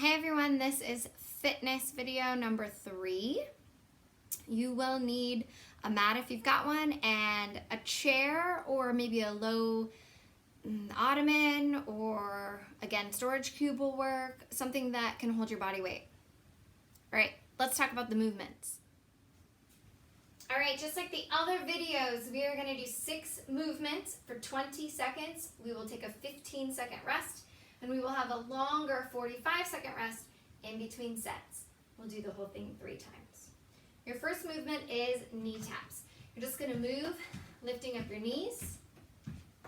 Hey everyone, this is fitness video number 3. You will need a mat if you've got one, and a chair or maybe a low ottoman, or again, storage cube will work, something that can hold your body weight. All right, let's talk about the movements. All right, just like the other videos, we are going to do 6 movements for 20 seconds. We will take a 15-second rest, and we will have a longer 45-second rest in between sets. We'll do the whole thing 3 times. Your first movement is knee taps. You're just going to move, lifting up your knees.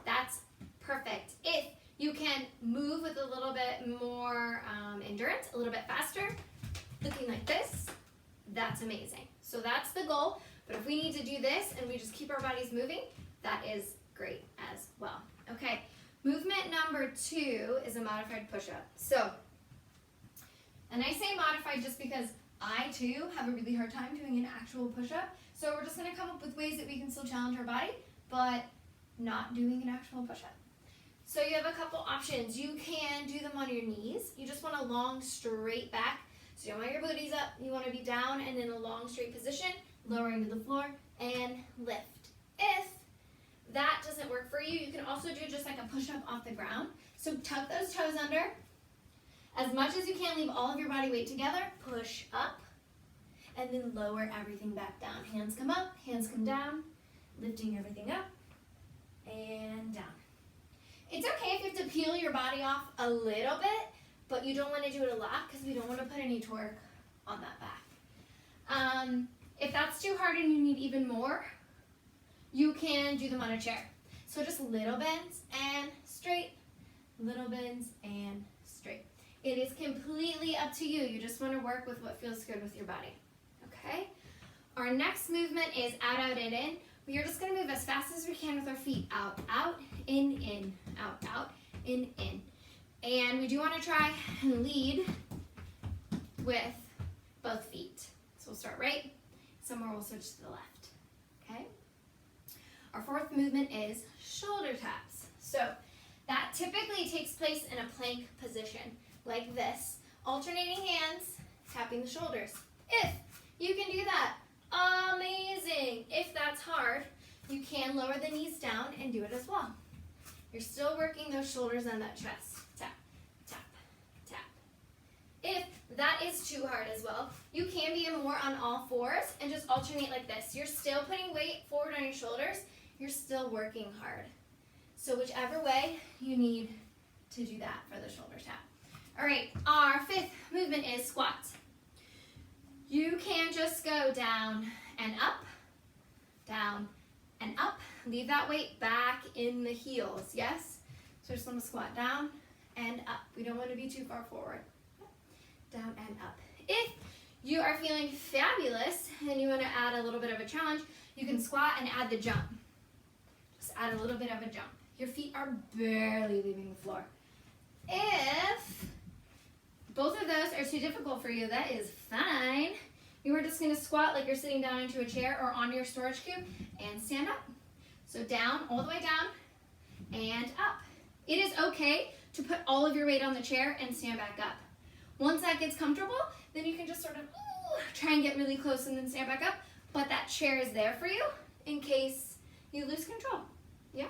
That's perfect. If you can move with a little bit more endurance, a little bit faster, looking like this, that's amazing. So that's the goal. But if we need to do this and we just keep our bodies moving, that is great as well. Okay, movement number 2 is a modified push-up. So, and I say modified just because I too have a really hard time doing an actual push-up. So we're just gonna come up with ways that we can still challenge our body, but not doing an actual push-up. So you have a couple options. You can do them on your knees. You just want a long, straight back. So you don't want your booties up. You want to be down and in a long, straight position, lowering to the floor, and lift. If that doesn't work for you, you can also do just like a push-up off the ground. So tuck those toes under. As much as you can, leave all of your body weight together. Push up, and then lower everything back down. Hands come up, hands come down, lifting everything up, and down. It's okay if you have to peel your body off a little bit, but you don't want to do it a lot because we don't want to put any torque on that back. If that's too hard and you need even more, you can do them on a chair. So just little bends and straight, little bends and straight. It is completely up to you. You just want to work with what feels good with your body. Okay? Our next movement is out, out, in. We are just going to move as fast as we can with our feet. Out, out, in, out, in. And we do want to try and lead with both feet. So we'll start right, somewhere we'll switch to the left. Okay? Our 4th movement is shoulder taps. So that typically takes place in a plank position, like this. Alternating hands, tapping the shoulders. If you can do that, amazing. If that's hard, you can lower the knees down and do it as well. You're still working those shoulders and that chest. Tap, tap, tap. If that is too hard as well, you can be more on all fours and just alternate like this. You're still putting weight forward on your shoulders. You're still working hard. So whichever way you need to do that for the shoulder tap. All right, our 5th movement is squats. You can just go down and up, down and up. Leave that weight back in the heels, yes? So just want to squat down and up. We don't want to be too far forward. Down and up. If you are feeling fabulous and you want to add a little bit of a challenge, you can squat and add the jump. Just add a little bit of a jump. Your feet are barely leaving the floor. If both of those are too difficult for you, that is fine. You are just going to squat like you're sitting down into a chair or on your storage cube and stand up. So down, all the way down, and up. It is okay to put all of your weight on the chair and stand back up. Once that gets comfortable, then you can just sort of try and get really close and then stand back up. But that chair is there for you in case you lose control. Yeah?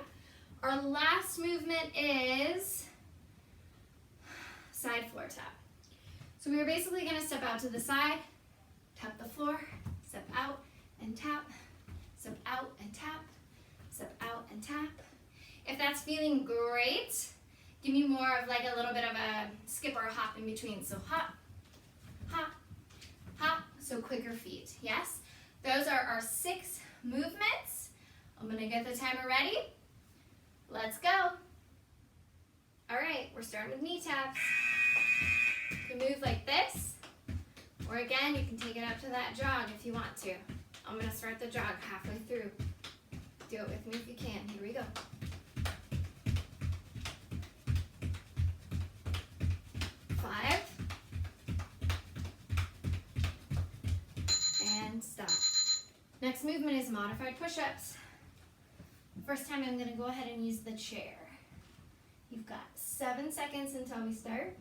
Our last movement is side floor tap. So we are basically going to step out to the side, tap the floor, step out and tap, step out and tap, step out and tap. If that's feeling great, give me more of like a little bit of a skip or a hop in between. So hop, hop, hop. So quicker feet, yes? Those are our 6 movements. I'm going to get the timer ready. Let's go. All right, we're starting with knee taps. You can move like this, or again, you can take it up to that jog if you want to. I'm going to start the jog halfway through. Do it with me if you can. Here we go. And stop. Next movement is modified push-ups. First time I'm going to go ahead and use the chair. You've got 7 seconds until we start.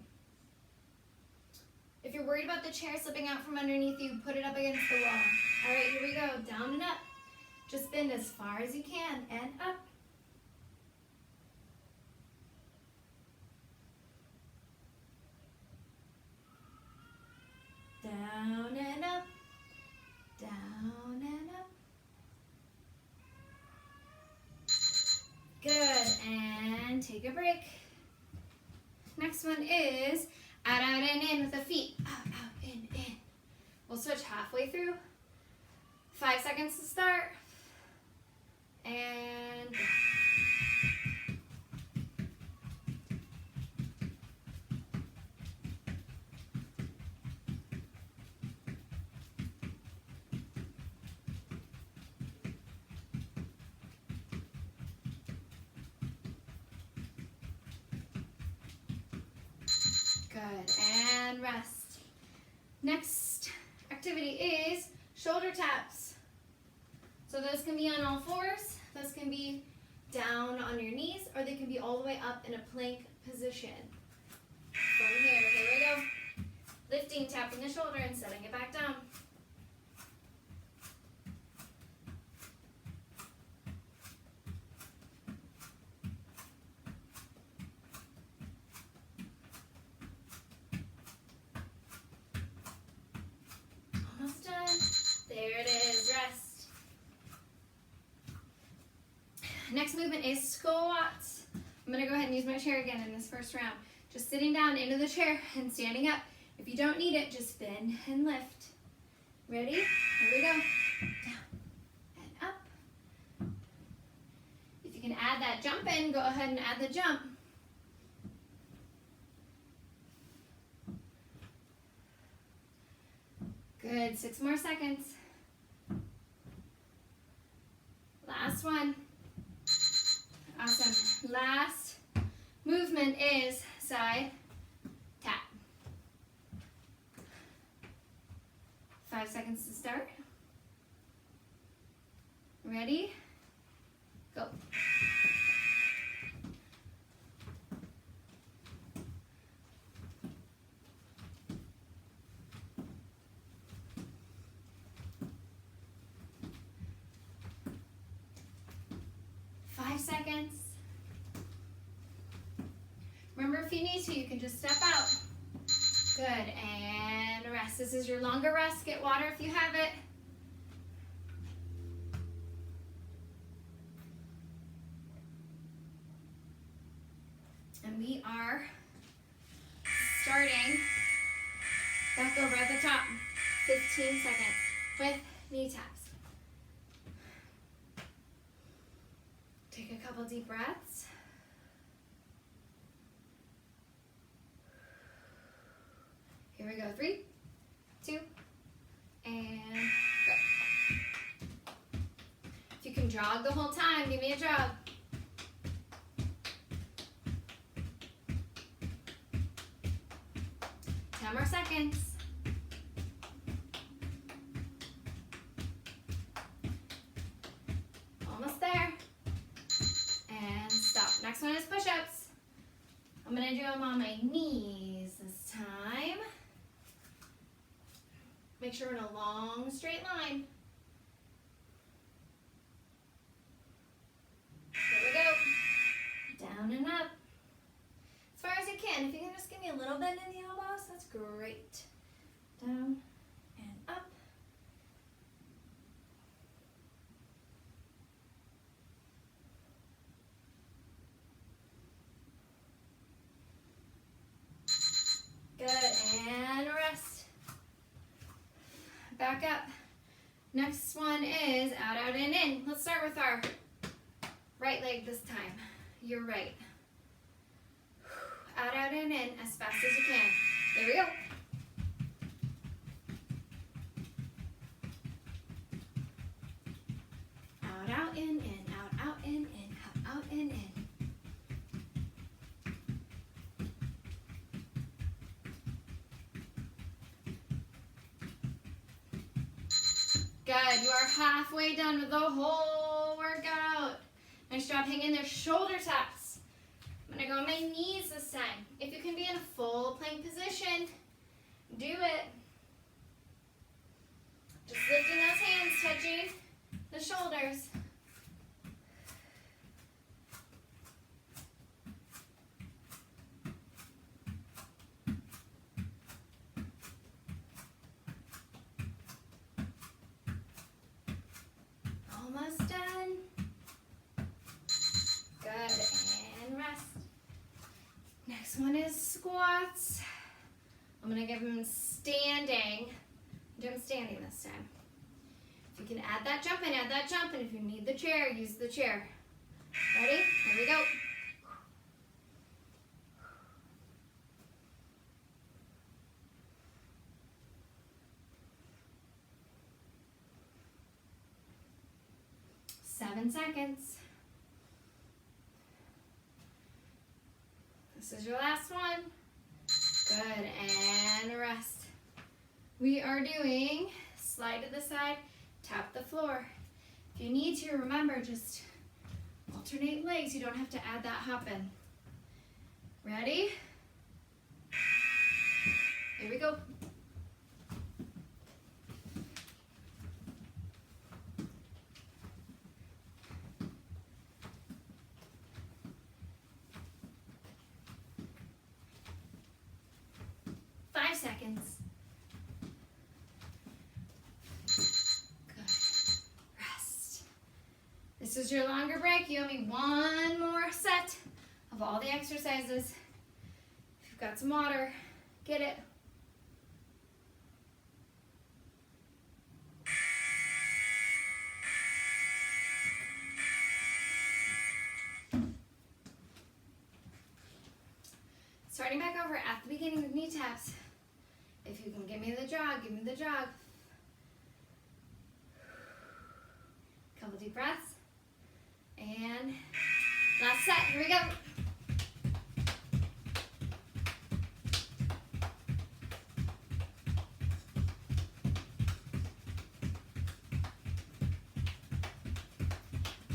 If you're worried about the chair slipping out from underneath you, put it up against the wall. All right, here we go. Down and up. Just bend as far as you can and up. Down and up. Down and up. Good, and take a break. Next one is out, and in with the feet. Out, in. We'll switch halfway through. 5 seconds to start. And go. Good, and rest. Next activity is shoulder taps. So those can be on all fours, those can be down on your knees, or they can be all the way up in a plank position. From here we go. Lifting, tapping the shoulder and setting it back down. Almost done. There it is, rest. Next movement is squats. I'm gonna go ahead and use my chair again in this first round. Just sitting down into the chair and standing up. If you don't need it, just bend and lift. Ready? Here we go. Down and up. If you can add that jump in, go ahead and add the jump. Good, 6 more seconds. Last one. Awesome. Last movement is side tap. 5 seconds to start. Ready? Go. Seconds. Remember, if you need to, you can just step out. Good, and rest. This is your longer rest. Get water if you have it. And we are starting back over at the top. 15 seconds with knee taps. Take a couple deep breaths. Here we go. 3, 2, and go. If you can jog the whole time, give me a jog. Ten more seconds. Almost there. And stop. Next one is push-ups. I'm going to do them on my knees this time. Make sure we're in a long, straight line. There we go. Down and up. As far as you can. If you can just give me a little bend in the elbows, that's great. Down and up. Good, and rest. Back up. Next one is out, out, and in. Let's start with our right leg this time. Your right. Out, out, and in as fast as you can. There we go. Out, out, in, out, out, in, out, out, in. Good, you are halfway done with the whole workout. Nice job hanging there, shoulder taps. I'm gonna go on my knees this time. If you can be in a full plank position, Do it. Just lifting those hands, touching the shoulders. Almost done. Good, and rest. Next one is squats. I'm gonna give them standing. Do them standing this time. If you can add that jump in, add that jump in. If you need the chair, use the chair. Ready? Here we go. Seven seconds. This is your last one. Good, and rest. We are doing slide to the side, tap the floor. If you need to, remember, just alternate legs. You don't have to add that hop in. Ready? Here we go. Seconds. Good. Rest. This is your longer break. You owe me one more set of all the exercises. If you've got some water, get it. Starting back over at the beginning with knee taps. If you can give me the jog, give me the jog. Couple deep breaths. And last set, here we go.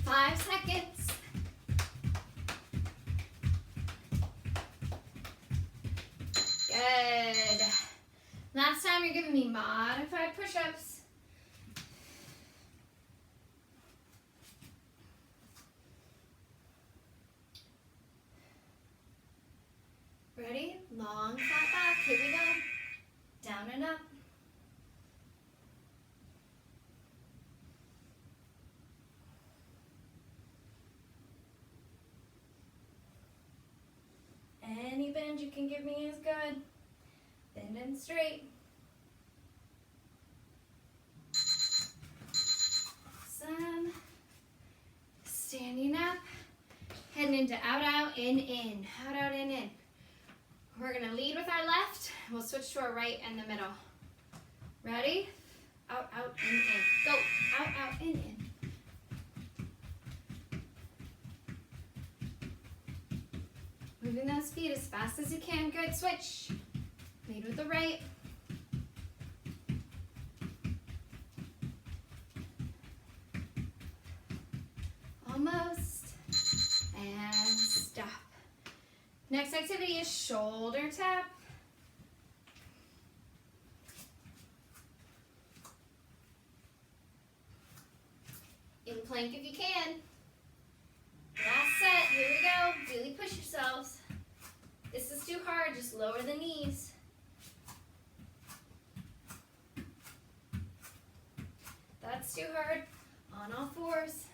Five seconds. Good. Last time you're giving me modified push-ups. Ready? Long flat back. Here we go. Down and up. Any bend you can give me is good. Bend and straight. Awesome. Standing up. Heading into out, out, in. Out, out, in. We're going to lead with our left. We'll switch to our right in the middle. Ready? Out, out, in. Go. Out, out, in. Moving those feet as fast as you can. Good. Switch. Lead with the right. Almost. And stop. Next activity is shoulder tap. In plank if you can. Last set, here we go. Really push yourselves. This is too hard, just lower the knees. That's too hard. On all fours.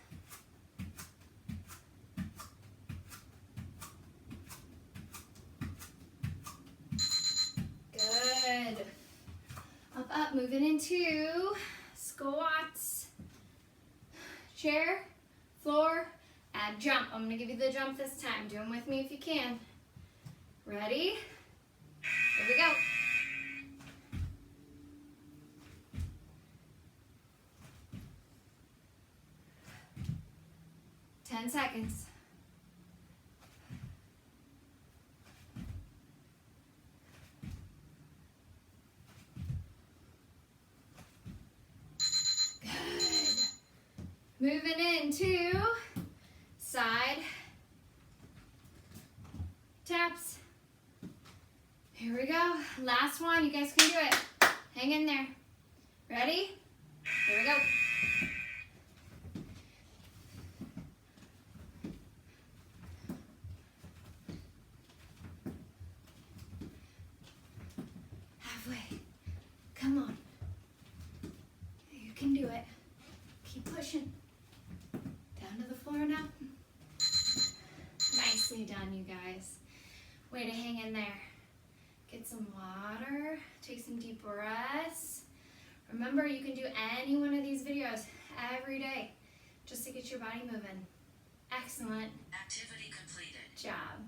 Good. Up, up, moving into squats. Chair, floor, add jump. I'm going to give you the jump this time. Do them with me if you can. Ready? Here we go. Ten seconds. Good. Moving into side taps. Here Here we go. Last one. You guys can do it. Hang in there. Ready? Here we go. Halfway. Come on. You can do it. Keep pushing. Down to the floor now. Nicely done, you guys. Way to hang in there. Get some water. Take some deep breaths. Remember, you can do any one of these videos every day just to get your body moving. Excellent. Activity completed. Job.